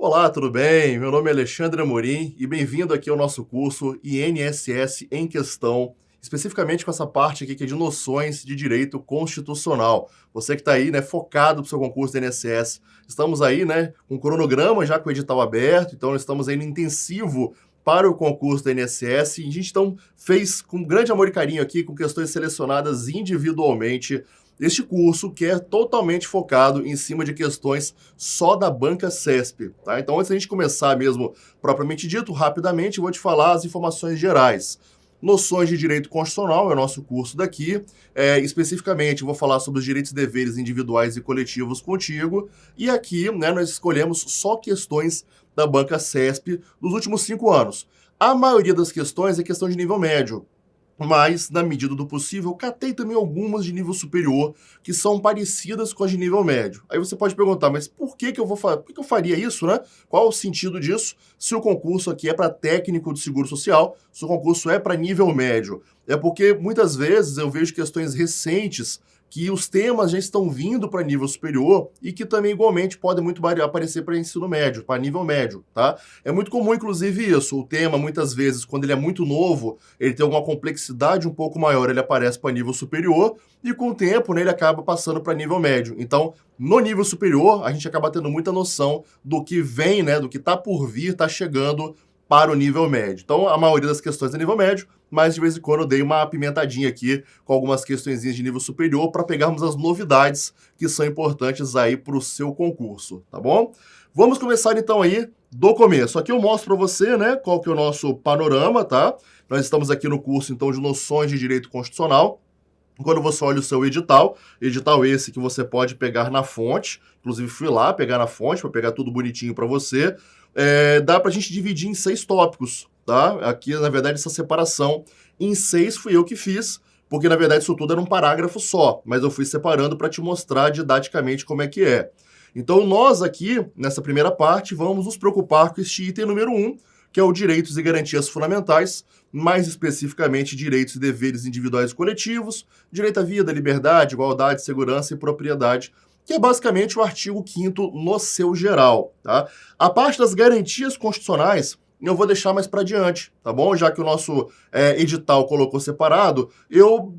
Olá, tudo bem? Meu nome é Alexandre Amorim e bem-vindo aqui ao nosso curso INSS em Questão, especificamente com essa parte aqui que é de noções de direito constitucional. Você que está aí, né, focado para o seu concurso do INSS. Estamos aí, né, com o cronograma já com o edital aberto, então estamos aí no intensivo para o concurso da INSS e a gente então fez com grande amor e carinho aqui, com questões selecionadas individualmente, este curso que é totalmente focado em cima de questões só da banca CESP, tá? Então, antes da gente começar mesmo, propriamente dito, rapidamente, eu vou te falar as informações gerais. Noções de direito constitucional é o nosso curso daqui. Especificamente, eu vou falar sobre os direitos e deveres individuais e coletivos contigo. E aqui, né, nós escolhemos só questões da banca CESP dos últimos 5 anos. A maioria das questões é questão de nível médio, mas, na medida do possível, catei também algumas de nível superior, que são parecidas com as de nível médio. Aí você pode perguntar, mas por que por que eu faria isso, né? Qual o sentido disso, se o concurso aqui é para técnico de seguro social, se o concurso é para nível médio? É porque, muitas vezes, eu vejo questões recentes que os temas já estão vindo para nível superior e que também, igualmente, podem muito aparecer para ensino médio, para nível médio, tá? É muito comum, inclusive, isso. O tema, muitas vezes, quando ele é muito novo, ele tem alguma complexidade um pouco maior, ele aparece para nível superior e, com o tempo, né, ele acaba passando para nível médio. Então, no nível superior, a gente acaba tendo muita noção do que vem, né, do que está por vir, está chegando para o nível médio. Então, a maioria das questões é nível médio, mas de vez em quando eu dei uma apimentadinha aqui com algumas questõezinhas de nível superior para pegarmos as novidades que são importantes aí para o seu concurso, tá bom? Vamos começar então aí do começo. Aqui eu mostro para você, né, qual que é o nosso panorama, tá? Nós estamos aqui no curso então de noções de direito constitucional. Quando você olha o seu edital esse que você pode pegar na fonte, inclusive fui lá pegar na fonte para pegar tudo bonitinho para você, dá para a gente dividir em 6 tópicos, tá? Aqui, na verdade, essa separação em 6 fui eu que fiz, porque, na verdade, isso tudo era um parágrafo só, mas eu fui separando para te mostrar didaticamente como é que é. Então, nós aqui, nessa primeira parte, vamos nos preocupar com este item número 1, que é o direitos e garantias fundamentais, mais especificamente direitos e deveres individuais e coletivos, direito à vida, liberdade, igualdade, segurança e propriedade, que é basicamente o artigo 5º no seu geral, tá? A parte das garantias constitucionais eu vou deixar mais para adiante, tá bom? Já que o nosso edital colocou separado,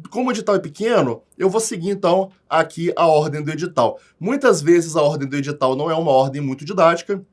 como o edital é pequeno, eu vou seguir então aqui a ordem do edital. Muitas vezes a ordem do edital não é uma ordem muito didática,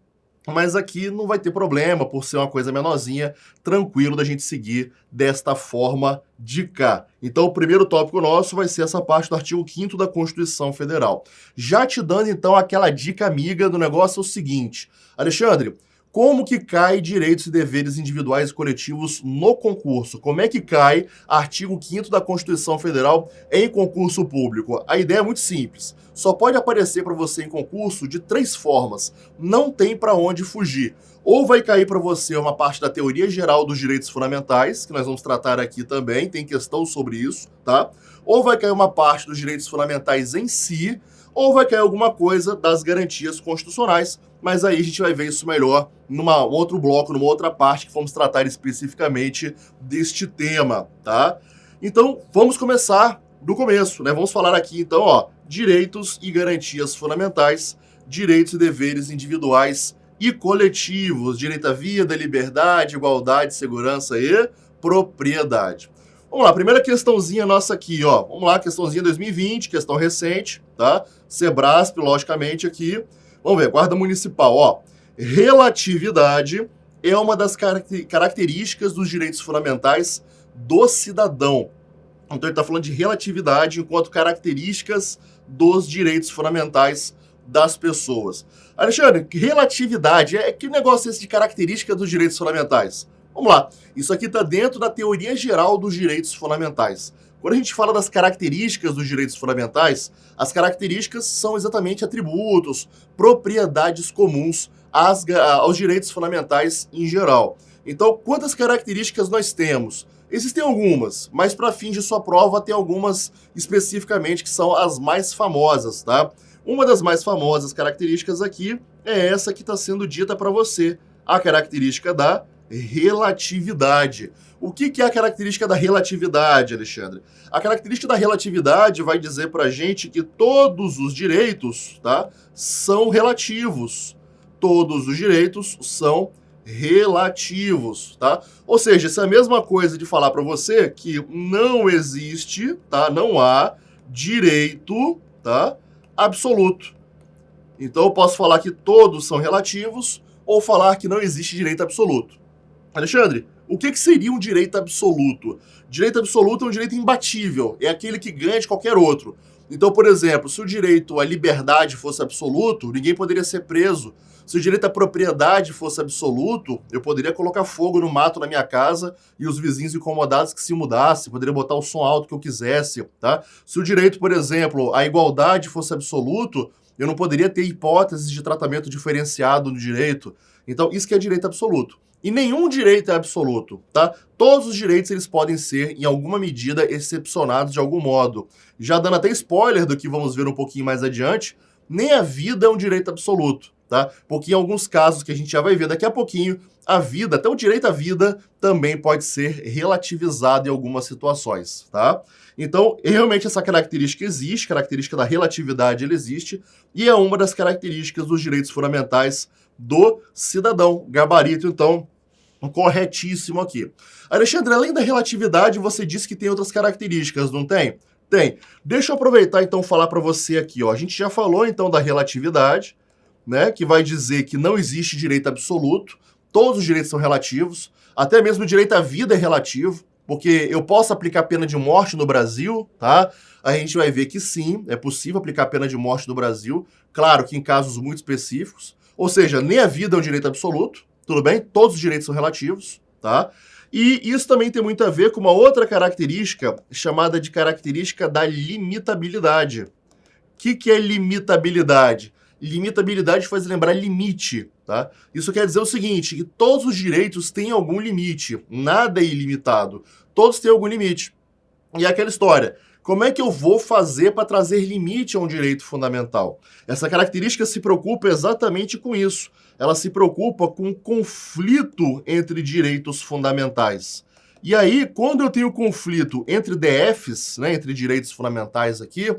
mas aqui não vai ter problema, por ser uma coisa menorzinha, tranquilo da gente seguir desta forma de cá. Então, o primeiro tópico nosso vai ser essa parte do artigo 5º da Constituição Federal. Já te dando, então, aquela dica amiga do negócio é o seguinte. Alexandre, como que cai direitos e deveres individuais e coletivos no concurso? Como é que cai artigo 5º da Constituição Federal em concurso público? A ideia é muito simples. Só pode aparecer para você em concurso de 3 formas. Não tem para onde fugir. Ou vai cair para você uma parte da teoria geral dos direitos fundamentais, que nós vamos tratar aqui também, tem questão sobre isso, tá? Ou vai cair uma parte dos direitos fundamentais em si, ou vai cair alguma coisa das garantias constitucionais, mas aí a gente vai ver isso melhor num outro bloco, numa outra parte que vamos tratar especificamente deste tema, tá? Então, vamos começar do começo, né? Vamos falar aqui, então, ó, direitos e garantias fundamentais, direitos e deveres individuais e coletivos, direito à vida, liberdade, igualdade, segurança e propriedade. Vamos lá, primeira questãozinha nossa aqui, ó. Vamos lá, questãozinha 2020, questão recente, tá? Sebrasp, logicamente, aqui. Vamos ver, Guarda Municipal, ó. Relatividade é uma das características dos direitos fundamentais do cidadão. Então ele está falando de relatividade enquanto características dos direitos fundamentais das pessoas. Alexandre, relatividade, que negócio é esse de característica dos direitos fundamentais? Vamos lá, isso aqui está dentro da teoria geral dos direitos fundamentais. Quando a gente fala das características dos direitos fundamentais, as características são exatamente atributos, propriedades comuns aos direitos fundamentais em geral. Então, quantas características nós temos? Existem algumas, mas para fins de sua prova tem algumas especificamente que são as mais famosas, tá? Uma das mais famosas características aqui é essa que está sendo dita para você, a característica da relatividade. O que é a característica da relatividade, Alexandre? A característica da relatividade vai dizer para a gente que todos os direitos, tá, são relativos. todos os direitos são relativos, tá? Ou seja, isso é a mesma coisa de falar para você que não existe, tá? Não há direito, tá? Absoluto. Então eu posso falar que todos são relativos ou falar que não existe direito absoluto. Alexandre, o que seria um direito absoluto? Direito absoluto é um direito imbatível, é aquele que ganha de qualquer outro. Então, por exemplo, se o direito à liberdade fosse absoluto, ninguém poderia ser preso. Se o direito à propriedade fosse absoluto, eu poderia colocar fogo no mato na minha casa e os vizinhos incomodados que se mudassem, poderia botar o som alto que eu quisesse, tá? Se o direito, por exemplo, à igualdade fosse absoluto, eu não poderia ter hipóteses de tratamento diferenciado no direito. Então, isso que é direito absoluto. E nenhum direito é absoluto, tá? Todos os direitos eles podem ser, em alguma medida, excepcionados de algum modo. Já dando até spoiler do que vamos ver um pouquinho mais adiante, nem a vida é um direito absoluto, tá? Porque em alguns casos que a gente já vai ver daqui a pouquinho, a vida, até o direito à vida, também pode ser relativizado em algumas situações, tá? Então, realmente essa característica existe, característica da relatividade, ela existe, e é uma das características dos direitos fundamentais do cidadão. Gabarito, então, corretíssimo aqui. Alexandre, além da relatividade, você disse que tem outras características, não tem? Tem. Deixa eu aproveitar, então, falar para você aqui, ó. A gente já falou, então, da relatividade, né, que vai dizer que não existe direito absoluto, todos os direitos são relativos, até mesmo o direito à vida é relativo, porque eu posso aplicar pena de morte no Brasil, tá? A gente vai ver que sim, é possível aplicar pena de morte no Brasil, claro que em casos muito específicos, ou seja, nem a vida é um direito absoluto, tudo bem? Todos os direitos são relativos, tá? E isso também tem muito a ver com uma outra característica, chamada de característica da limitabilidade. O que é limitabilidade? Limitabilidade faz lembrar limite, tá? Isso quer dizer o seguinte, que todos os direitos têm algum limite, nada é ilimitado, todos têm algum limite. E é aquela história, como é que eu vou fazer para trazer limite a um direito fundamental? Essa característica se preocupa exatamente com isso. Ela se preocupa com o conflito entre direitos fundamentais. E aí, quando eu tenho conflito entre DFs, né, entre direitos fundamentais aqui,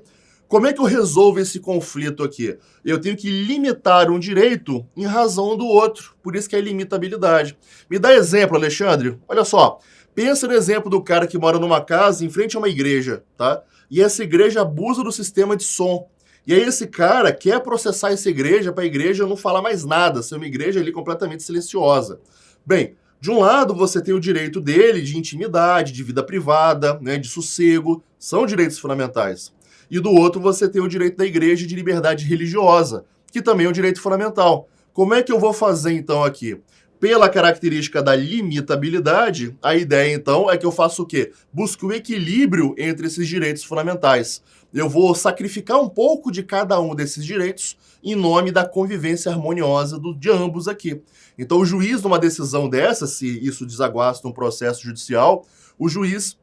como é que eu resolvo esse conflito aqui? Eu tenho que limitar um direito em razão do outro, por isso que é limitabilidade. Me dá exemplo, Alexandre. Olha só, pensa no exemplo do cara que mora numa casa em frente a uma igreja, tá? E essa igreja abusa do sistema de som. E aí esse cara quer processar essa igreja para a igreja não falar mais nada, ser uma igreja ali completamente silenciosa. Bem, de um lado você tem o direito dele de intimidade, de vida privada, né, de sossego, são direitos fundamentais. E do outro você tem o direito da igreja de liberdade religiosa, que também é um direito fundamental. Como é que eu vou fazer então aqui? Pela característica da limitabilidade, a ideia então é que eu faço o quê? Busco o equilíbrio entre esses direitos fundamentais. Eu vou sacrificar um pouco de cada um desses direitos em nome da convivência harmoniosa de ambos aqui. Então o juiz, numa decisão dessa, se isso desaguasse num processo judicial, o juiz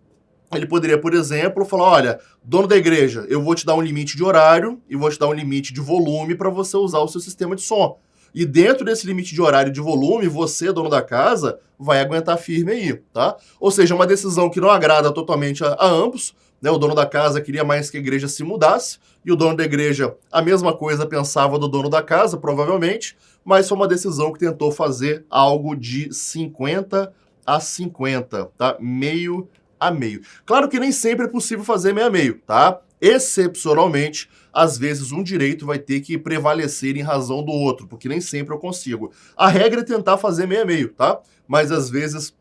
ele poderia, por exemplo, falar, olha, dono da igreja, eu vou te dar um limite de horário e vou te dar um limite de volume para você usar o seu sistema de som. E dentro desse limite de horário e de volume, você, dono da casa, vai aguentar firme aí, tá? Ou seja, uma decisão que não agrada totalmente a ambos, né? O dono da casa queria mais que a igreja se mudasse, e o dono da igreja, a mesma coisa pensava do dono da casa, provavelmente, mas foi uma decisão que tentou fazer algo de 50 a 50, tá? Meio a meio. Claro que nem sempre é possível fazer meio a meio, tá? Excepcionalmente, às vezes um direito vai ter que prevalecer em razão do outro, porque nem sempre eu consigo. A regra é tentar fazer meio a meio, tá? Mas às vezes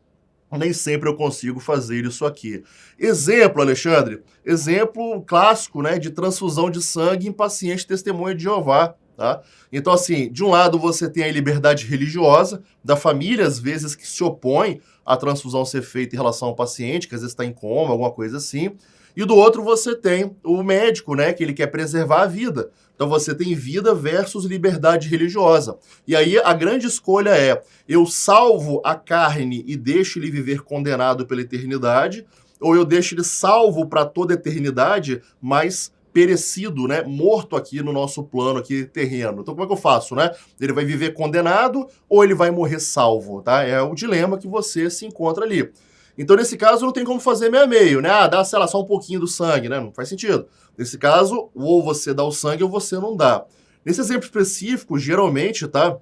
nem sempre eu consigo fazer isso aqui. Exemplo, Alexandre, exemplo clássico, né, de transfusão de sangue em paciente testemunha de Jeová. Tá? Então, assim, de um lado você tem a liberdade religiosa da família, às vezes, que se opõe à transfusão ser feita em relação ao paciente, que às vezes está em coma, alguma coisa assim. E do outro você tem o médico, né, que ele quer preservar a vida. Então você tem vida versus liberdade religiosa. E aí a grande escolha é, eu salvo a carne e deixo ele viver condenado pela eternidade, ou eu deixo ele salvo para toda a eternidade, mas perecido, né, morto aqui no nosso plano aqui terreno. Então como é que eu faço, né? Ele vai viver condenado ou ele vai morrer salvo, tá? É o dilema que você se encontra ali. Então nesse caso não tem como fazer meio a meio, né? Ah, dá, sei lá, só um pouquinho do sangue, né? Não faz sentido. Nesse caso, ou você dá o sangue ou você não dá. Nesse exemplo específico, geralmente, tá?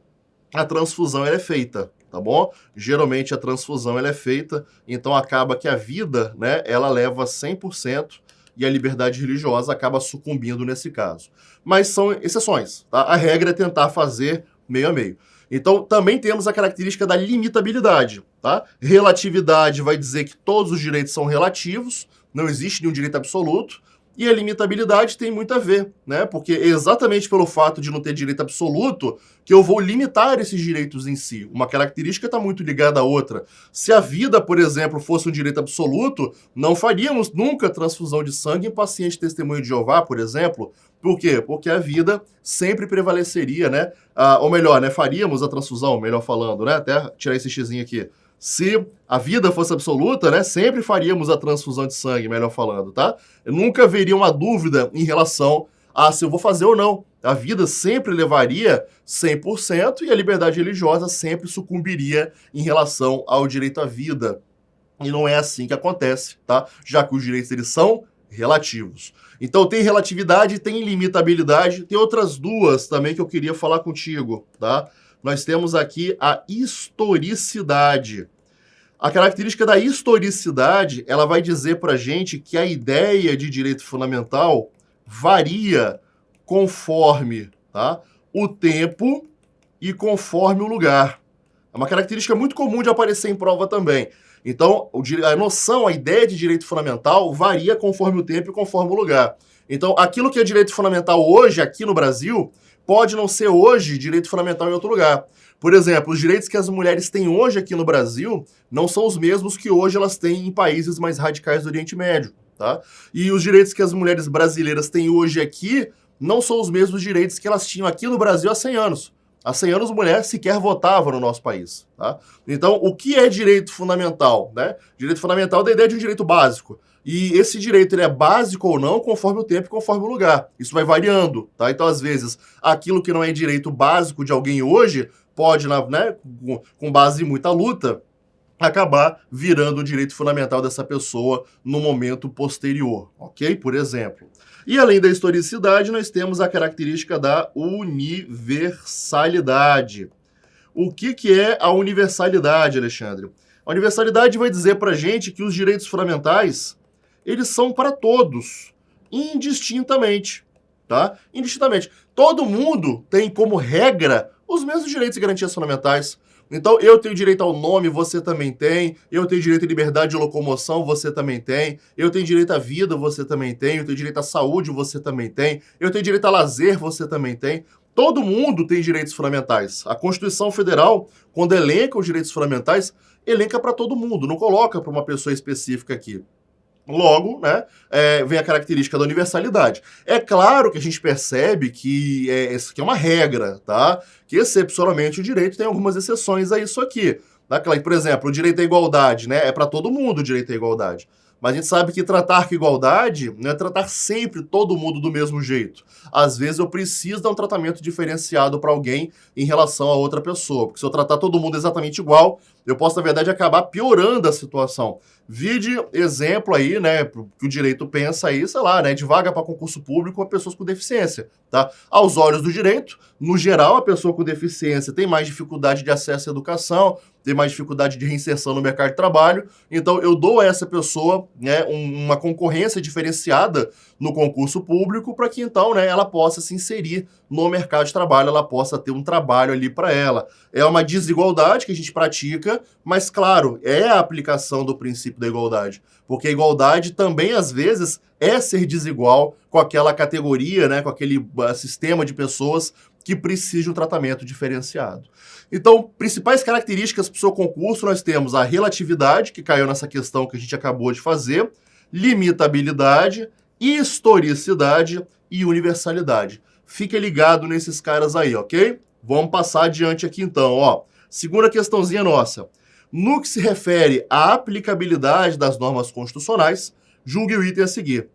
a transfusão ela é feita, tá bom? Geralmente a transfusão ela é feita, então acaba que a vida, né, ela leva 100% e a liberdade religiosa acaba sucumbindo nesse caso. Mas são exceções, tá? A regra é tentar fazer meio a meio. Então, também temos a característica da limitabilidade, tá? Relatividade vai dizer que todos os direitos são relativos, não existe nenhum direito absoluto, e a limitabilidade tem muito a ver, né? Porque é exatamente pelo fato de não ter direito absoluto que eu vou limitar esses direitos em si. Uma característica está muito ligada à outra. Se a vida, por exemplo, fosse um direito absoluto, não faríamos nunca transfusão de sangue em paciente testemunho de Jeová, por exemplo. Por quê? Porque a vida sempre prevaleceria, né? Ou melhor, né? Faríamos a transfusão, melhor falando, né? Até tirar esse xizinho aqui. Se a vida fosse absoluta, né, sempre faríamos a transfusão de sangue, melhor falando, tá? Eu nunca haveria uma dúvida em relação a se eu vou fazer ou não. A vida sempre levaria 100% e a liberdade religiosa sempre sucumbiria em relação ao direito à vida. E não é assim que acontece, tá? Já que os direitos eles são relativos. Então tem relatividade, tem limitabilidade, tem outras duas também que eu queria falar contigo, tá? Nós temos aqui a historicidade. A característica da historicidade, ela vai dizer para a gente que a ideia de direito fundamental varia conforme, tá, o tempo e conforme o lugar. É uma característica muito comum de aparecer em prova também. Então, a noção, a ideia de direito fundamental varia conforme o tempo e conforme o lugar. Então, aquilo que é direito fundamental hoje, aqui no Brasil, pode não ser hoje direito fundamental em outro lugar. Por exemplo, os direitos que as mulheres têm hoje aqui no Brasil não são os mesmos que hoje elas têm em países mais radicais do Oriente Médio, tá? E os direitos que as mulheres brasileiras têm hoje aqui não são os mesmos direitos que elas tinham aqui no Brasil há 100 anos. Há 100 anos, mulher sequer votava no nosso país, tá? Então, o que é direito fundamental, né? Direito fundamental é da ideia de um direito básico. E esse direito ele é básico ou não conforme o tempo e conforme o lugar. Isso vai variando, tá? Então, às vezes, aquilo que não é direito básico de alguém hoje pode, né, com base em muita luta, acabar virando o direito fundamental dessa pessoa no momento posterior, ok? Por exemplo. E além da historicidade, nós temos a característica da universalidade. O que é a universalidade, Alexandre? A universalidade vai dizer para a gente que os direitos fundamentais, eles são para todos, indistintamente, tá? Indistintamente. Todo mundo tem como regra os mesmos direitos e garantias fundamentais. Então, eu tenho direito ao nome, você também tem. Eu tenho direito à liberdade de locomoção, você também tem. Eu tenho direito à vida, você também tem. Eu tenho direito à saúde, você também tem. Eu tenho direito a lazer, você também tem. Todo mundo tem direitos fundamentais. A Constituição Federal, quando elenca os direitos fundamentais, elenca para todo mundo, não coloca para uma pessoa específica aqui. Logo, né, vem a característica da universalidade. É claro que a gente percebe que isso aqui é uma regra, tá? Que excepcionalmente o direito tem algumas exceções a isso aqui. Tá? Por exemplo, o direito à igualdade, né? É para todo mundo o direito à igualdade. Mas a gente sabe que tratar com igualdade não é tratar sempre todo mundo do mesmo jeito. Às vezes eu preciso dar um tratamento diferenciado para alguém em relação a outra pessoa. Porque se eu tratar todo mundo exatamente igual, eu posso, na verdade, acabar piorando a situação. Vide exemplo aí, né, que o direito pensa aí, sei lá, né, de vaga para concurso público para pessoas com deficiência, tá? Aos olhos do direito, no geral, a pessoa com deficiência tem mais dificuldade de acesso à educação, tem mais dificuldade de reinserção no mercado de trabalho, então eu dou a essa pessoa, né, uma concorrência diferenciada no concurso público para que então, né, ela possa se inserir no mercado de trabalho, ela possa ter um trabalho ali para ela. É uma desigualdade que a gente pratica, mas claro, é a aplicação do princípio da igualdade, porque a igualdade também às vezes é ser desigual com aquela categoria, né, com aquele sistema de pessoas que precisa de um tratamento diferenciado. Então, principais características para o seu concurso, nós temos a relatividade, que caiu nessa questão que a gente acabou de fazer, limitabilidade, historicidade e universalidade. Fique ligado nesses caras aí, ok? Vamos passar adiante aqui então, ó. Segunda questãozinha nossa. No que se refere à aplicabilidade das normas constitucionais, julgue o item a seguir.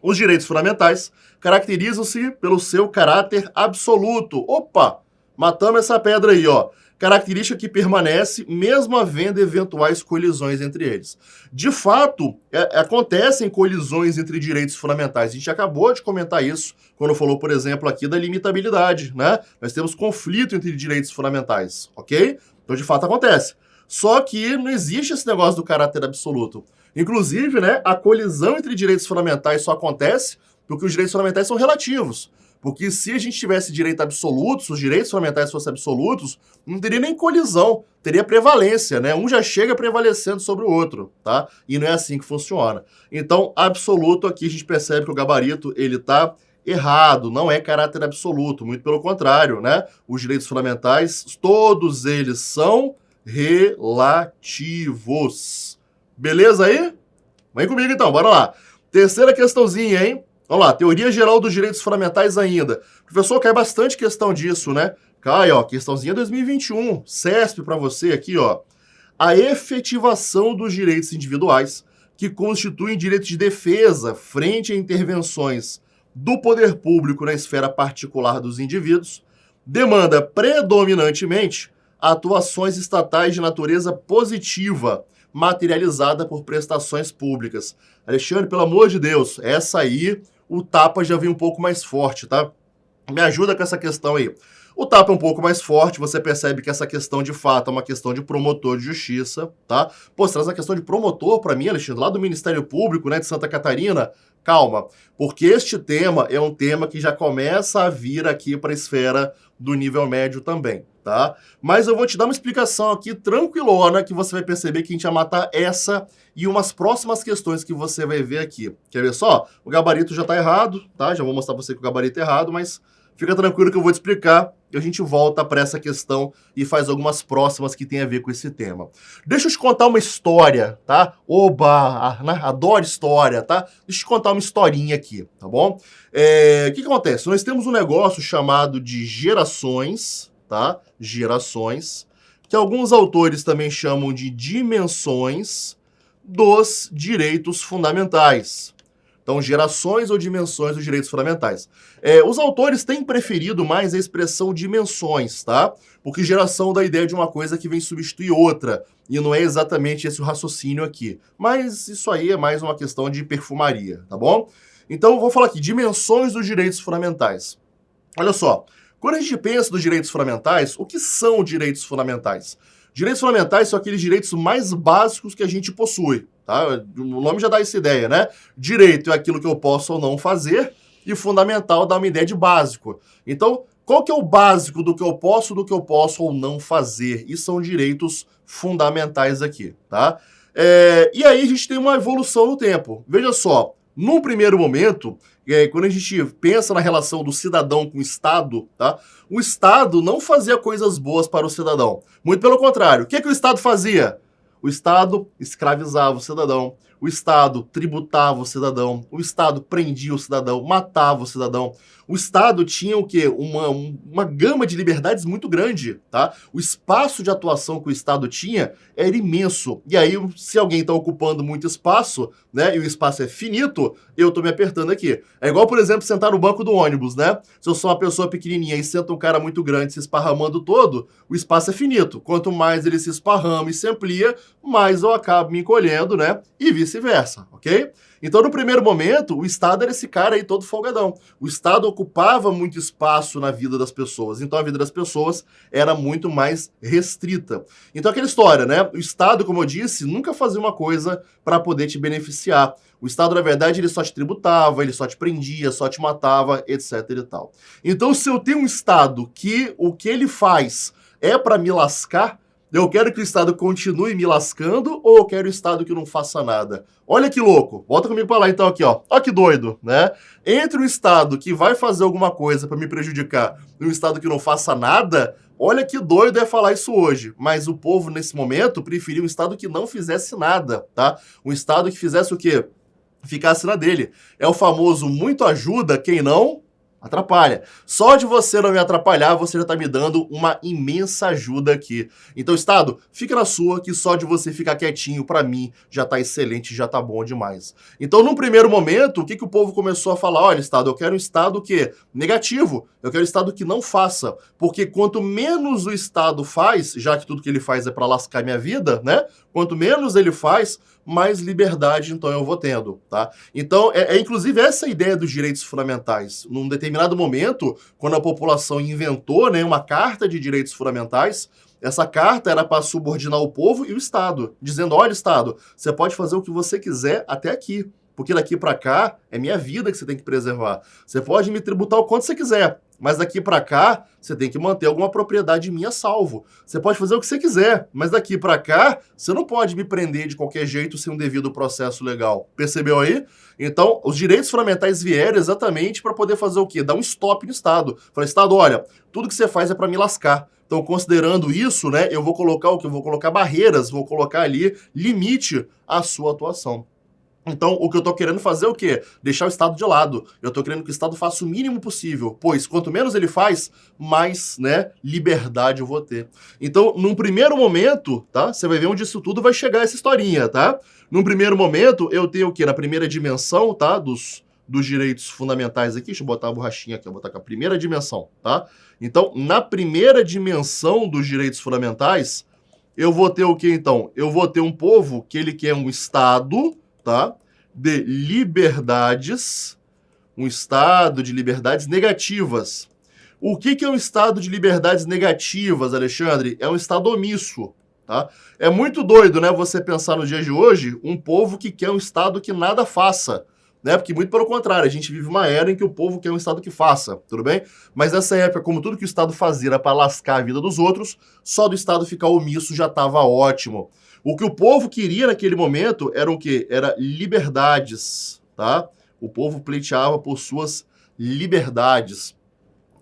Os direitos fundamentais caracterizam-se pelo seu caráter absoluto. Opa! Matamos essa pedra aí, ó. característica que permanece mesmo havendo eventuais colisões entre eles. De fato, acontecem colisões entre direitos fundamentais. A gente acabou de comentar isso quando falou, por exemplo, aqui da limitabilidade, né? Nós temos conflito entre direitos fundamentais, ok? Então, de fato, acontece. Só que não existe esse negócio do caráter absoluto. Inclusive, né, a colisão entre direitos fundamentais só acontece porque os direitos fundamentais são relativos. Porque se a gente tivesse direito absoluto, se os direitos fundamentais fossem absolutos, não teria nem colisão, teria prevalência, né? Um já chega prevalecendo sobre o outro, tá? E não é assim que funciona. Então, absoluto aqui a gente percebe que o gabarito, ele tá errado, não é caráter absoluto, muito pelo contrário, né? Os direitos fundamentais, todos eles são relativos. Beleza aí? Vem comigo então, bora lá. Terceira questãozinha, hein? Vamos lá, teoria geral dos direitos fundamentais ainda. Professor, cai bastante questão disso, né? Cai, ó, questãozinha 2021, CESP para você aqui, ó. A efetivação dos direitos individuais, que constituem direito de defesa frente a intervenções do poder público na esfera particular dos indivíduos, demanda predominantemente atuações estatais de natureza positiva, materializada por prestações públicas. Alexandre, pelo amor de Deus, essa aí o tapa já vem um pouco mais forte, tá? Me ajuda com essa questão aí. O tapa é um pouco mais forte, você percebe que essa questão de fato é uma questão de promotor de justiça, tá? Pô, você traz a questão de promotor para mim, Alexandre, lá do Ministério Público, né, de Santa Catarina. Calma, porque este tema é um tema que já começa a vir aqui para a esfera do nível médio também, tá? Mas eu vou te dar uma explicação aqui tranquilona que você vai perceber que a gente vai matar essa e umas próximas questões que você vai ver aqui. Quer ver só? O gabarito já tá errado, tá? Já vou mostrar para você que o gabarito é errado, mas fica tranquilo que eu vou te explicar e a gente volta para essa questão e faz algumas próximas que tem a ver com esse tema. Deixa eu te contar uma história, tá? Oba! Adoro história, tá? Deixa eu te contar uma historinha aqui, tá bom? O que acontece? Nós temos um negócio chamado de gerações, tá? Gerações, que alguns autores também chamam de dimensões dos direitos fundamentais. Então, gerações ou dimensões dos direitos fundamentais. Os autores têm preferido mais a expressão dimensões, tá? Porque geração dá a ideia de uma coisa que vem substituir outra. E não é exatamente esse o raciocínio aqui. Mas isso aí é mais uma questão de perfumaria, tá bom? Então, eu vou falar aqui, dimensões dos direitos fundamentais. Olha só, quando a gente pensa nos direitos fundamentais, o que são direitos fundamentais? Direitos fundamentais são aqueles direitos mais básicos que a gente possui, tá? O nome já dá essa ideia, né? Direito é aquilo que eu posso ou não fazer e fundamental dá uma ideia de básico. Então, qual que é o básico do que eu posso ou não fazer? E são direitos fundamentais aqui, tá? E aí a gente tem uma evolução no tempo. Veja só, num primeiro momento, quando a gente pensa na relação do cidadão com o Estado, tá? O Estado não fazia coisas boas para o cidadão. Muito pelo contrário. O que o Estado fazia? O Estado escravizava o cidadão. O Estado tributava o cidadão. O Estado prendia o cidadão, matava o cidadão. O Estado tinha o quê? Uma gama de liberdades muito grande, tá? O espaço de atuação que o Estado tinha era imenso. E aí, se alguém está ocupando muito espaço, né, e o espaço é finito, eu estou me apertando aqui. É igual, por exemplo, sentar no banco do ônibus, né? Se eu sou uma pessoa pequenininha e senta um cara muito grande se esparramando todo, o espaço é finito. Quanto mais ele se esparrama e se amplia, mais eu acabo me encolhendo, né? E vice-versa, ok? Então, no primeiro momento, o Estado era esse cara aí todo folgadão. O Estado ocupava muito espaço na vida das pessoas. Então, a vida das pessoas era muito mais restrita. Então, aquela história, né? O Estado, como eu disse, nunca fazia uma coisa para poder te beneficiar. O Estado, na verdade, ele só te tributava, ele só te prendia, só te matava, etc e tal. Então, se eu tenho um Estado que o que ele faz é para me lascar, eu quero que o Estado continue me lascando ou eu quero o Estado que não faça nada? Olha que louco. Volta comigo para lá então aqui, ó. Ó que doido, né? Entre o Estado que vai fazer alguma coisa para me prejudicar e um Estado que não faça nada, olha que doido é falar isso hoje. Mas o povo, nesse momento, preferia um Estado que não fizesse nada, tá? Um Estado que fizesse o quê? Ficasse na dele. É o famoso muito ajuda quem não Atrapalha. Só de você não me atrapalhar, você já está me dando uma imensa ajuda aqui. Então, Estado, fica na sua, que só de você ficar quietinho, para mim, já está excelente, já está bom demais. Então, num primeiro momento, o que o povo começou a falar? Olha, Estado, eu quero um Estado que negativo, eu quero um Estado que não faça, porque quanto menos o Estado faz, já que tudo que ele faz é para lascar minha vida, né? Quanto menos ele faz, mais liberdade, então, eu vou tendo, tá? Então, inclusive essa ideia dos direitos fundamentais. Num determinado momento, quando a população inventou, né, uma carta de direitos fundamentais, essa carta era para subordinar o povo e o Estado, dizendo, olha, Estado, você pode fazer o que você quiser até aqui, porque daqui para cá é minha vida que você tem que preservar. Você pode me tributar o quanto você quiser, mas daqui para cá você tem que manter alguma propriedade minha salvo. Você pode fazer o que você quiser, mas daqui para cá você não pode me prender de qualquer jeito sem um devido processo legal. Percebeu aí? Então, os direitos fundamentais vieram exatamente para poder fazer o quê? Dar um stop no Estado. Falar, Estado, olha, tudo que você faz é para me lascar. Então, considerando isso, né, eu vou colocar o quê? Eu vou colocar barreiras, vou colocar ali limite à sua atuação. Então, o que eu tô querendo fazer é o quê? Deixar o Estado de lado. Eu tô querendo que o Estado faça o mínimo possível, pois quanto menos ele faz, mais, né, liberdade eu vou ter. Então, num primeiro momento, tá? Você vai ver onde isso tudo vai chegar, essa historinha, tá? Num primeiro momento, eu tenho o quê? Na primeira dimensão, tá? Dos direitos fundamentais aqui, deixa eu botar a borrachinha aqui, eu vou botar aqui a primeira dimensão, tá? Então, na primeira dimensão dos direitos fundamentais, eu vou ter o quê, então? Eu vou ter um povo que ele quer um Estado, tá? De liberdades, um estado de liberdades negativas. O que é um estado de liberdades negativas, Alexandre? É um estado omisso, tá? É muito doido, né, você pensar nos dias de hoje, um povo que quer um estado que nada faça, né? Porque muito pelo contrário, a gente vive uma era em que o povo quer um estado que faça, tudo bem? Mas nessa época, como tudo que o estado fazia era para lascar a vida dos outros, só do estado ficar omisso já estava ótimo. O que o povo queria naquele momento era o quê? Era liberdades, tá? O povo pleiteava por suas liberdades.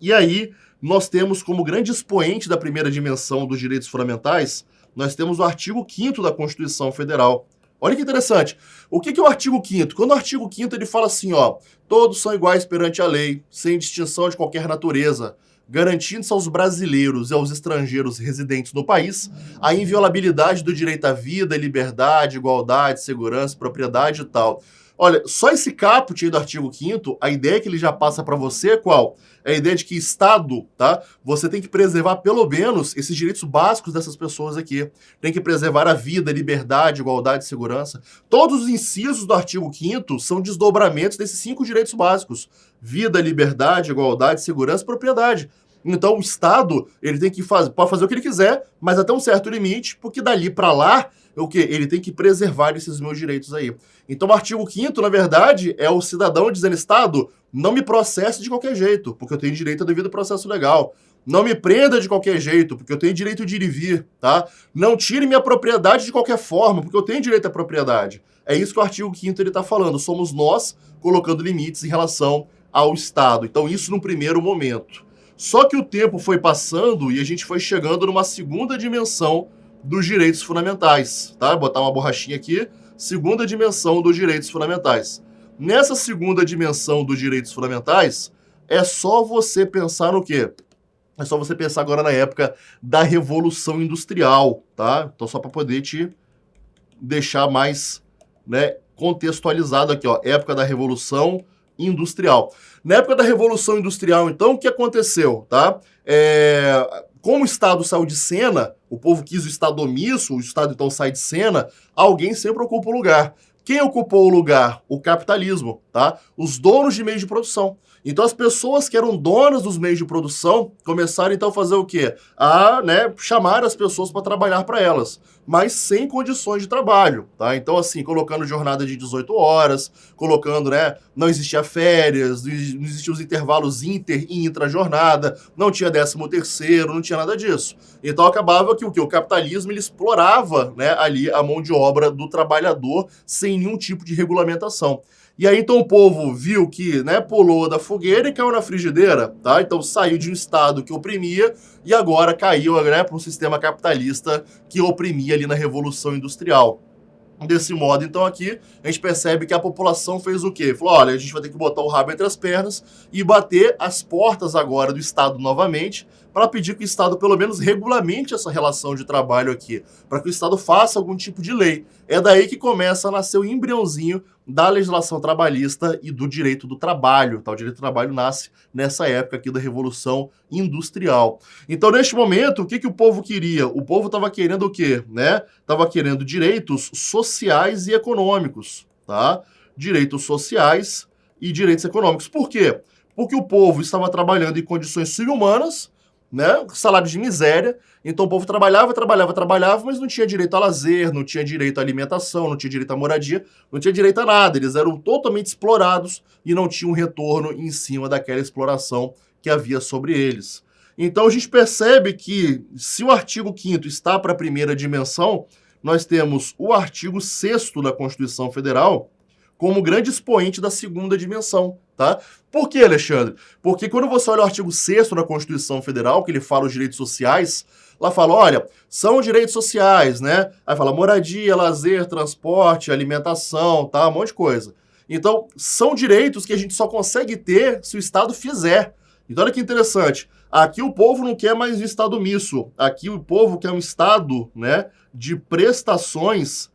E aí, nós temos como grande expoente da primeira dimensão dos direitos fundamentais, nós temos o artigo 5º da Constituição Federal. Olha que interessante. O que é o artigo 5º? Quando o artigo 5º ele fala assim, ó, todos são iguais perante a lei, sem distinção de qualquer natureza, garantindo-se aos brasileiros e aos estrangeiros residentes no país a inviolabilidade do direito à vida, liberdade, igualdade, segurança, propriedade e tal. Olha, só esse caput aí do artigo 5º, a ideia que ele já passa para você é qual? É a ideia de que Estado, tá? Você tem que preservar pelo menos esses direitos básicos dessas pessoas aqui. Tem que preservar a vida, liberdade, igualdade, segurança. Todos os incisos do artigo 5º são desdobramentos desses 5 direitos básicos. Vida, liberdade, igualdade, segurança e propriedade. Então, o Estado, ele tem que pode fazer o que ele quiser, mas até um certo limite, porque dali para lá, o quê? Ele tem que preservar esses meus direitos aí. Então, o artigo 5º, na verdade, é o cidadão dizendo, Estado, não me processe de qualquer jeito, porque eu tenho direito ao devido processo legal. Não me prenda de qualquer jeito, porque eu tenho direito de ir e vir, tá? Não tire minha propriedade de qualquer forma, porque eu tenho direito à propriedade. É isso que o artigo 5º ele está falando. Somos nós colocando limites em relação ao Estado. Então, isso no primeiro momento. Só que o tempo foi passando e a gente foi chegando numa segunda dimensão dos direitos fundamentais, tá? Vou botar uma borrachinha aqui. Segunda dimensão dos direitos fundamentais. Nessa segunda dimensão dos direitos fundamentais, é só você pensar no quê? É só você pensar agora na época da Revolução Industrial, tá? Então, só para poder te deixar mais, né, contextualizado aqui, ó. Época da Revolução Industrial. Na época da Revolução Industrial, então, o que aconteceu, tá? Como o Estado saiu de cena, o povo quis o Estado omisso, o Estado então sai de cena, alguém sempre ocupa o lugar. Quem ocupou o lugar? O capitalismo, tá? Os donos de meios de produção. Então, as pessoas que eram donas dos meios de produção começaram, então, a fazer o quê? A, chamar as pessoas para trabalhar para elas, mas sem condições de trabalho, tá? Então, assim, colocando jornada de 18 horas, colocando, não existia férias, não existiam os intervalos inter e intra-jornada, não tinha 13º, não tinha nada disso. Então, acabava que o capitalismo, ele explorava, ali a mão de obra do trabalhador sem nenhum tipo de regulamentação. E aí, então, o povo viu que, pulou da fogueira e caiu na frigideira, tá? Então, saiu de um Estado que oprimia e agora caiu, para um sistema capitalista que oprimia ali na Revolução Industrial. Desse modo, então, aqui, a gente percebe que a população fez o quê? Falou, olha, a gente vai ter que botar o rabo entre as pernas e bater as portas agora do Estado novamente para pedir que o Estado, pelo menos, regulamente essa relação de trabalho aqui, para que o Estado faça algum tipo de lei. É daí que começa a nascer o embriãozinho da legislação trabalhista e do direito do trabalho. Tá? O direito do trabalho nasce nessa época aqui da Revolução Industrial. Então, neste momento, o que o povo queria? O povo estava querendo o quê? Né? Estava querendo direitos sociais e econômicos, tá? Direitos sociais e direitos econômicos. Por quê? Porque o povo estava trabalhando em condições subhumanas, né? Salário de miséria. Então o povo trabalhava, mas não tinha direito a lazer, não tinha direito à alimentação, não tinha direito à moradia, não tinha direito a nada. Eles eram totalmente explorados e não tinham retorno em cima daquela exploração que havia sobre eles. Então a gente percebe que, se o artigo 5º está para a primeira dimensão, nós temos o artigo 6º da Constituição Federal como grande expoente da segunda dimensão, tá? Por que, Alexandre? Porque quando você olha o artigo 6º da Constituição Federal, que ele fala os direitos sociais, lá fala, olha, são direitos sociais, né? Aí fala moradia, lazer, transporte, alimentação, tá? Um monte de coisa. Então, são direitos que a gente só consegue ter se o Estado fizer. Então, olha que interessante. Aqui o povo não quer mais um Estado omisso. Aqui o povo quer um Estado, né, de prestações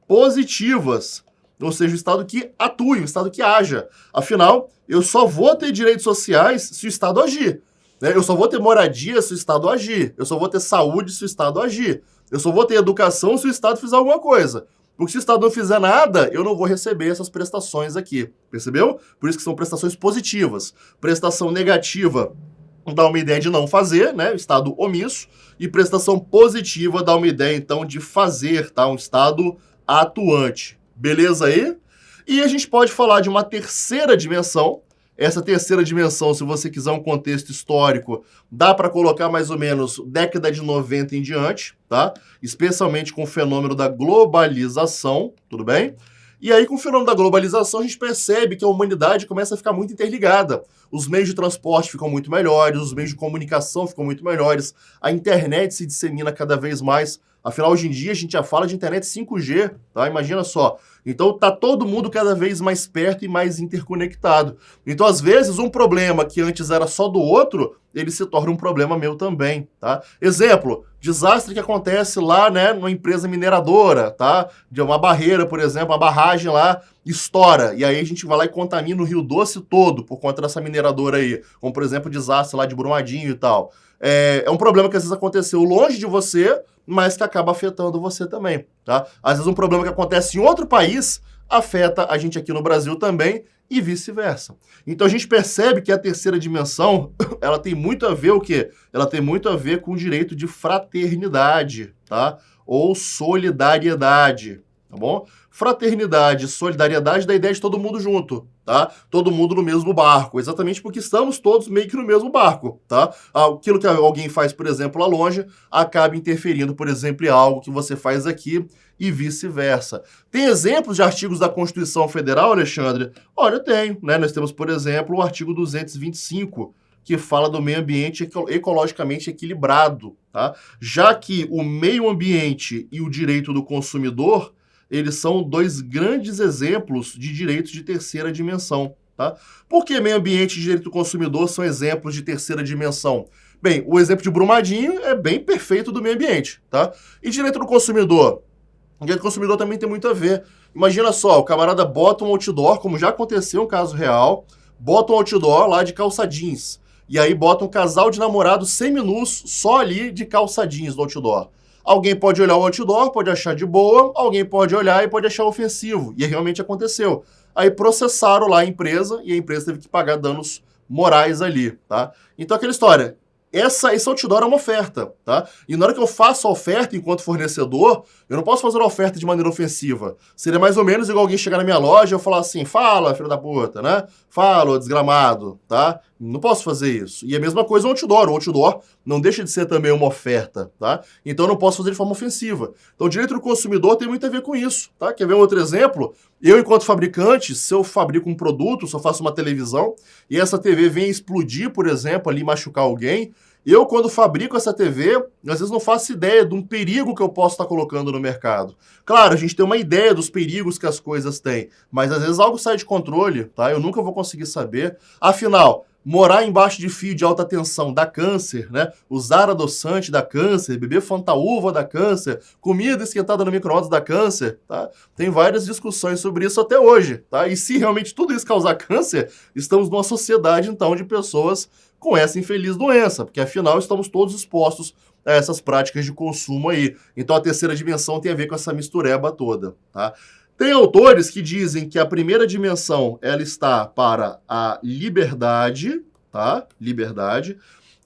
positivas. Ou seja, um Estado que atue, um Estado que haja. Afinal, eu só vou ter direitos sociais se o Estado agir. Né? Eu só vou ter moradia se o Estado agir. Eu só vou ter saúde se o Estado agir. Eu só vou ter educação se o Estado fizer alguma coisa. Porque se o Estado não fizer nada, eu não vou receber essas prestações aqui. Percebeu? Por isso que são prestações positivas. Prestação negativa dá uma ideia de não fazer, né? Estado omisso. E prestação positiva dá uma ideia, então, de fazer, tá? Um Estado atuante. Beleza aí? E a gente pode falar de uma terceira dimensão. Essa terceira dimensão, se você quiser um contexto histórico, dá para colocar mais ou menos década de 90 em diante, tá? Especialmente com o fenômeno da globalização, tudo bem? E aí, com o fenômeno da globalização, a gente percebe que a humanidade começa a ficar muito interligada. Os meios de transporte ficam muito melhores, os meios de comunicação ficam muito melhores, a internet se dissemina cada vez mais. Afinal, hoje em dia, a gente já fala de internet 5G, tá? Imagina só. Então, tá todo mundo cada vez mais perto e mais interconectado. Então, às vezes, um problema que antes era só do outro, ele se torna um problema meu também, tá? Exemplo, desastre que acontece lá, né, numa empresa mineradora, tá? De uma barreira, por exemplo, a barragem lá estoura, e aí a gente vai lá e contamina o Rio Doce todo por conta dessa mineradora aí, como, por exemplo, o desastre lá de Brumadinho e tal. É um problema que às vezes aconteceu longe de você, mas que acaba afetando você também, tá? Às vezes um problema que acontece em outro país afeta a gente aqui no Brasil também e vice-versa. Então a gente percebe que a terceira dimensão, ela tem muito a ver o quê? Ela tem muito a ver com o direito de fraternidade, tá? Ou solidariedade, tá bom? Fraternidade, solidariedade da ideia de todo mundo junto, tá? Todo mundo no mesmo barco, exatamente porque estamos todos meio que no mesmo barco, tá? Aquilo que alguém faz, por exemplo, lá longe, acaba interferindo, por exemplo, em algo que você faz aqui e vice-versa. Tem exemplos de artigos da Constituição Federal, Alexandre? Olha, eu tenho, né? Nós temos, por exemplo, o artigo 225, que fala do meio ambiente ecologicamente equilibrado, tá? Já que o meio ambiente e o direito do consumidor, eles são dois grandes exemplos de direitos de terceira dimensão, tá? Por que meio ambiente e direito do consumidor são exemplos de terceira dimensão? Bem, o exemplo de Brumadinho é bem perfeito do meio ambiente, tá? E direito do consumidor? O direito do consumidor também tem muito a ver. Imagina só, o camarada bota um outdoor, como já aconteceu um caso real, bota um outdoor lá de calça jeans, e aí bota um casal de namorados seminus só ali de calça jeans no outdoor. Alguém pode olhar o outdoor, pode achar de boa, alguém pode olhar e pode achar ofensivo. E realmente aconteceu. Aí processaram lá a empresa e a empresa teve que pagar danos morais ali, tá? Então aquela história, esse outdoor é uma oferta, tá? E na hora que eu faço a oferta enquanto fornecedor, eu não posso fazer a oferta de maneira ofensiva. Seria mais ou menos igual alguém chegar na minha loja e eu falar assim, fala, filho da puta, né? Fala, desgramado, tá? Não posso fazer isso. E a mesma coisa o outdoor. O outdoor não deixa de ser também uma oferta, tá? Então eu não posso fazer de forma ofensiva. Então o direito do consumidor tem muito a ver com isso, tá? Quer ver um outro exemplo? Eu, enquanto fabricante, se eu fabrico um produto, se eu faço uma televisão, e essa TV vem explodir, por exemplo, ali machucar alguém, Eu, quando fabrico essa TV, às vezes não faço ideia de um perigo que eu posso estar colocando no mercado. Claro, a gente tem uma ideia dos perigos que as coisas têm, mas às vezes algo sai de controle, tá? Eu nunca vou conseguir saber. Afinal, morar embaixo de fio de alta tensão dá câncer, né? Usar adoçante dá câncer, beber fantaúva dá câncer, comida esquentada no micro-ondas dá câncer, tá? Tem várias discussões sobre isso até hoje, tá? E se realmente tudo isso causar câncer, estamos numa sociedade, então, de pessoas com essa infeliz doença, porque afinal estamos todos expostos a essas práticas de consumo aí. Então a terceira dimensão tem a ver com essa mistureba toda, tá? Tem autores que dizem que a primeira dimensão, ela está para a liberdade, tá? Liberdade.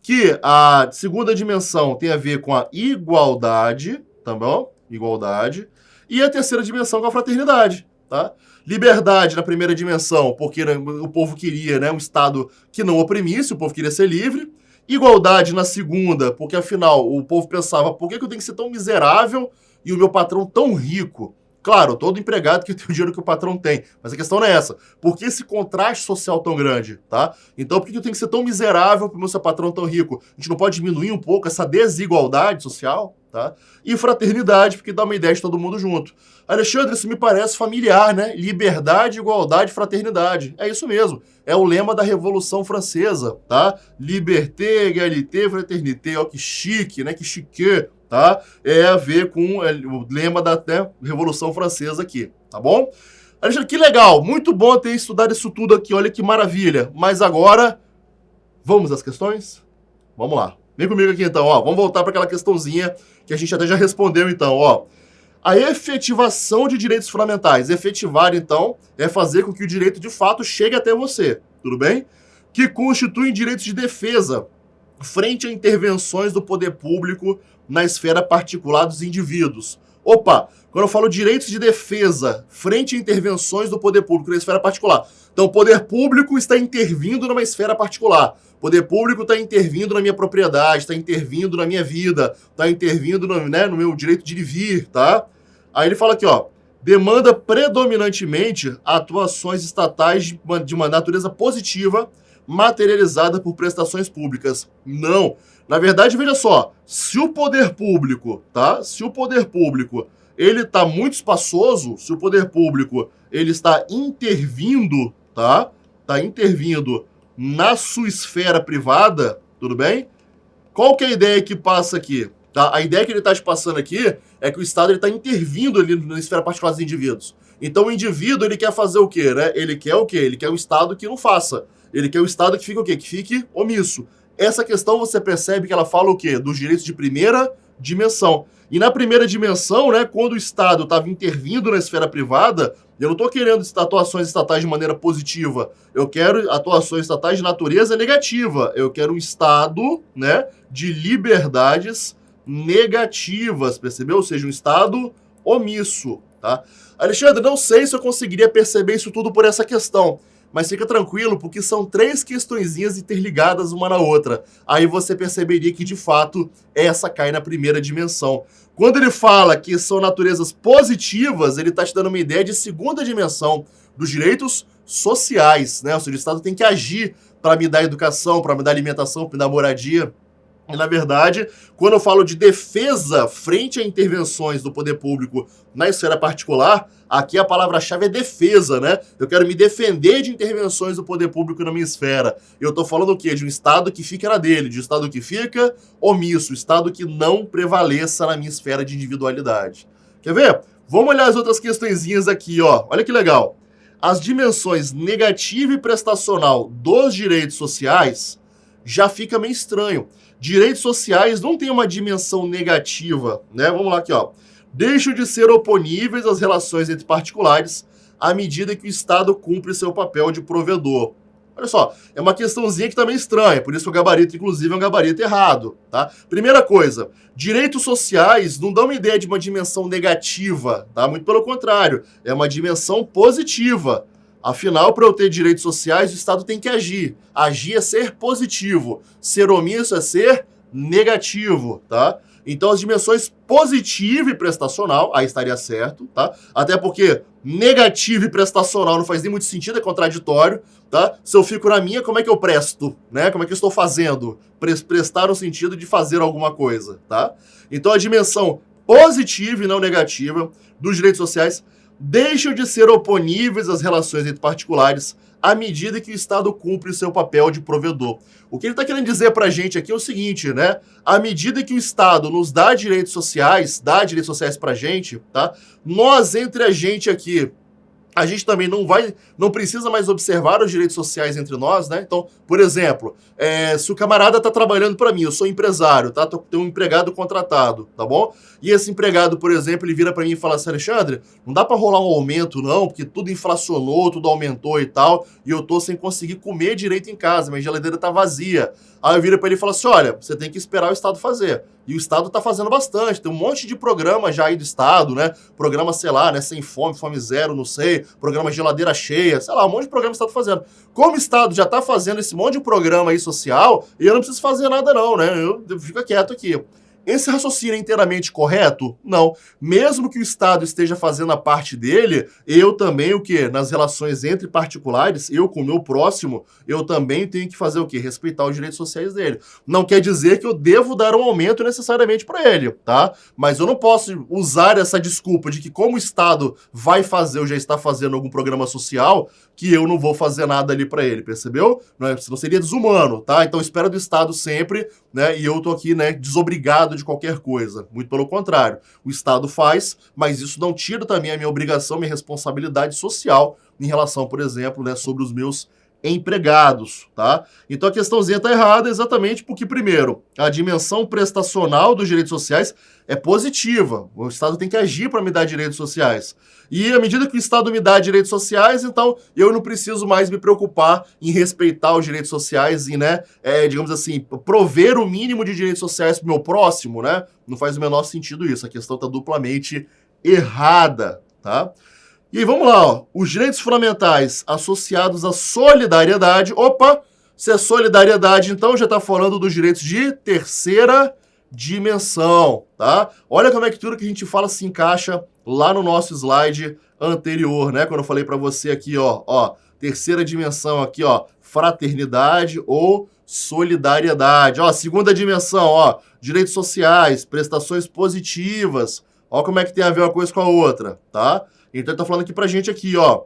Que a segunda dimensão tem a ver com a igualdade, tá bom? Igualdade. E a terceira dimensão com a fraternidade, tá? Liberdade na primeira dimensão, porque o povo queria, né, um Estado que não oprimisse, o povo queria ser livre. Igualdade na segunda, porque afinal o povo pensava, por que eu tenho que ser tão miserável e o meu patrão tão rico? Claro, todo empregado que tem o dinheiro que o patrão tem, mas a questão não é essa. Por que esse contraste social tão grande, tá? Então, por que eu tenho que ser tão miserável para o meu patrão tão rico? A gente não pode diminuir um pouco essa desigualdade social, tá? E fraternidade, porque dá uma ideia de todo mundo junto. Alexandre, isso me parece familiar, né? Liberdade, igualdade, fraternidade. É isso mesmo. É o lema da Revolução Francesa, tá? Liberté, égalité, fraternité. Ó, que chique, né? Que chique, tá? É a ver com o lema da Revolução Francesa aqui, tá bom? Alexandre, que legal. Muito bom ter estudado isso tudo aqui. Olha que maravilha. Mas agora, vamos às questões? Vamos lá. Vem comigo aqui então, ó. Vamos voltar para aquela questãozinha que a gente até já respondeu então, ó. A efetivação de direitos fundamentais. Efetivar, então, é fazer com que o direito de fato chegue até você, tudo bem? Que constituem direitos de defesa frente a intervenções do poder público na esfera particular dos indivíduos. Opa, quando eu falo direitos de defesa frente a intervenções do poder público na esfera particular, então o poder público está intervindo numa esfera particular. O poder público está intervindo na minha propriedade, está intervindo na minha vida, está intervindo no meu direito de ir e vir, tá? Aí ele fala aqui, ó, demanda predominantemente atuações estatais de uma natureza positiva materializada por prestações públicas. Não. Na verdade, veja só, se o poder público, tá? Se o poder público, ele está muito espaçoso, se o poder público, ele está intervindo, tá? Está intervindo na sua esfera privada, tudo bem? Qual que é a ideia que passa aqui? Tá? A ideia que ele está te passando aqui é que o Estado está intervindo ali na esfera particular dos indivíduos. Então o indivíduo, ele quer fazer o quê, né? Ele quer o quê? Ele quer um Estado que não faça. Ele quer um Estado que fique o quê? Que fique omisso. Essa questão você percebe que ela fala o quê? Dos direitos de primeira dimensão. E na primeira dimensão, né, quando o Estado estava intervindo na esfera privada, eu não estou querendo atuações estatais de maneira positiva. Eu quero atuações estatais de natureza negativa. Eu quero um Estado, né, de liberdades negativas, percebeu? Ou seja, um Estado omisso, tá? Alexandre, não sei se eu conseguiria perceber isso tudo por essa questão, mas fica tranquilo, porque são 3 questõezinhas interligadas uma na outra. Aí você perceberia que, de fato, essa cai na primeira dimensão. Quando ele fala que são naturezas positivas, ele está te dando uma ideia de segunda dimensão, dos direitos sociais, né? Ou seja, o Estado tem que agir para me dar educação, para me dar alimentação, para me dar moradia. E, na verdade, quando eu falo de defesa frente a intervenções do poder público na esfera particular, aqui a palavra-chave é defesa, né? Eu quero me defender de intervenções do poder público na minha esfera. Eu estou falando o quê? De um Estado que fica na dele, de um Estado que fica omisso, um Estado que não prevaleça na minha esfera de individualidade. Quer ver? Vamos olhar as outras questõezinhas aqui, ó. Olha que legal. As dimensões negativa e prestacional dos direitos sociais já fica meio estranho. Direitos sociais não tem uma dimensão negativa, né? Vamos lá aqui, ó. Deixam de ser oponíveis às relações entre particulares à medida que o Estado cumpre seu papel de provedor. Olha só, é uma questãozinha que tá meio estranha, por isso o gabarito, inclusive, é um gabarito errado, tá? Primeira coisa, direitos sociais não dão uma ideia de uma dimensão negativa, tá? Muito pelo contrário, é uma dimensão positiva. Afinal, para eu ter direitos sociais, o Estado tem que agir. Agir é ser positivo. Ser omisso é ser negativo, tá? Então, as dimensões positiva e prestacional, aí estaria certo, tá? Até porque negativo e prestacional não faz nem muito sentido, é contraditório. tá? Se eu fico na minha, como é que eu presto, né? Como é que eu estou fazendo? Prestar no sentido de fazer alguma coisa, tá? Então a dimensão positiva e não negativa dos direitos sociais deixam de ser oponíveis às relações entre particulares à medida que o Estado cumpre seu papel de provedor. O que ele está querendo dizer para a gente aqui é o seguinte, né? À medida que o Estado nos dá direitos sociais para a gente, tá? Nós, entre a gente aqui, a gente também não precisa mais observar os direitos sociais entre nós, né? Então, por exemplo, se o camarada tá trabalhando para mim, eu sou empresário, tá? Tenho um empregado contratado, tá bom? E esse empregado, por exemplo, ele vira para mim e fala assim, Alexandre, não dá para rolar um aumento não, porque tudo inflacionou, tudo aumentou e tal, e eu tô sem conseguir comer direito em casa, minha geladeira tá vazia. Aí eu viro para ele e falo assim, olha, você tem que esperar o Estado fazer. E o Estado tá fazendo bastante, tem um monte de programa já aí do Estado, né? Programa, sei lá, né? Sem fome, fome zero, não sei, programa geladeira cheia, sei lá, um monte de programa que o Estado tá fazendo. Como o Estado já tá fazendo esse monte de programa aí social, eu não preciso fazer nada não, né? Eu fico quieto aqui. Esse raciocínio é inteiramente correto? Não. Mesmo que o Estado esteja fazendo a parte dele, eu também, o quê? Nas relações entre particulares, eu com o meu próximo, eu também tenho que fazer o quê? Respeitar os direitos sociais dele. Não quer dizer que eu devo dar um aumento necessariamente para ele, tá? Mas eu não posso usar essa desculpa de que como o Estado vai fazer ou já está fazendo algum programa social, que eu não vou fazer nada ali para ele, percebeu? Senão seria desumano, tá? Então espera do Estado sempre, né? E eu tô aqui, né, desobrigado de qualquer coisa. Muito pelo contrário. O Estado faz, mas isso não tira também a minha obrigação, minha responsabilidade social em relação, por exemplo, né, sobre os meus empregados, tá? Então a questãozinha tá errada exatamente porque, primeiro, a dimensão prestacional dos direitos sociais é positiva. O Estado tem que agir para me dar direitos sociais. E à medida que o Estado me dá direitos sociais, então eu não preciso mais me preocupar em respeitar os direitos sociais e, né, digamos assim, prover o mínimo de direitos sociais para o meu próximo, né? Não faz o menor sentido isso. A questão está duplamente errada, tá? E aí, vamos lá, ó. Os direitos fundamentais associados à solidariedade. Opa! Se é solidariedade, então já está falando dos direitos de terceira dimensão, tá? Olha como é que tudo que a gente fala se encaixa lá no nosso slide anterior, né? Quando eu falei para você aqui, ó, terceira dimensão aqui, ó, fraternidade ou solidariedade. Ó, segunda dimensão, ó, direitos sociais, prestações positivas. Ó como é que tem a ver uma coisa com a outra, tá? Então ele tá falando aqui pra gente aqui, ó,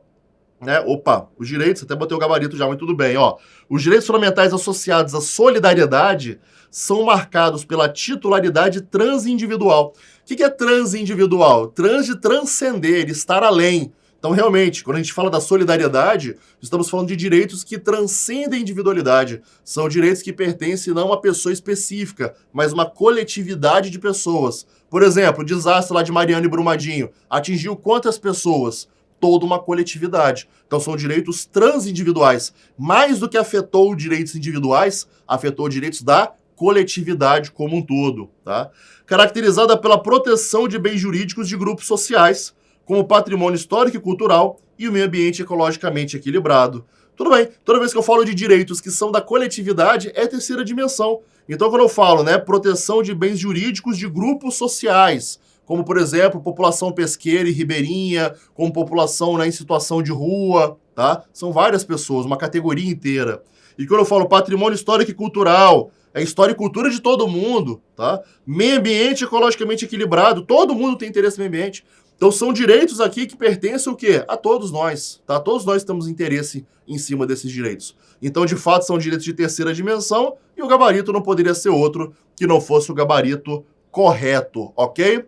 né? Opa, os direitos, até botei o gabarito já, mas tudo bem, ó. Os direitos fundamentais associados à solidariedade são marcados pela titularidade transindividual. O que é transindividual? Trans de transcender, estar além. Então, realmente, quando a gente fala da solidariedade, estamos falando de direitos que transcendem a individualidade. São direitos que pertencem não a uma pessoa específica, mas uma coletividade de pessoas. Por exemplo, o desastre lá de Mariana e Brumadinho atingiu quantas pessoas? Toda uma coletividade. Então são direitos transindividuais. Mais do que afetou direitos individuais, afetou direitos da coletividade como um todo, tá? Caracterizada pela proteção de bens jurídicos de grupos sociais, como o patrimônio histórico e cultural e o meio ambiente ecologicamente equilibrado. Tudo bem, toda vez que eu falo de direitos que são da coletividade, é terceira dimensão. Então quando eu falo, né, proteção de bens jurídicos de grupos sociais, como, por exemplo, população pesqueira e ribeirinha, como população, né, em situação de rua, tá? São várias pessoas, uma categoria inteira. E quando eu falo patrimônio histórico e cultural, é história e cultura de todo mundo, tá? Meio ambiente ecologicamente equilibrado, todo mundo tem interesse no meio ambiente. Então são direitos aqui que pertencem o quê? A todos nós, tá? Todos nós temos interesse em cima desses direitos. Então, de fato, são direitos de terceira dimensão e o gabarito não poderia ser outro que não fosse o gabarito correto, ok?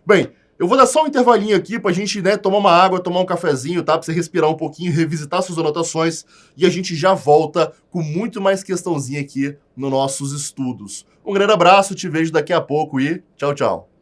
Bem, eu vou dar só um intervalinho aqui pra gente, né, tomar uma água, tomar um cafezinho, tá? Pra você respirar um pouquinho, revisitar suas anotações e a gente já volta com muito mais questãozinha aqui nos nossos estudos. Um grande abraço, te vejo daqui a pouco e tchau, tchau.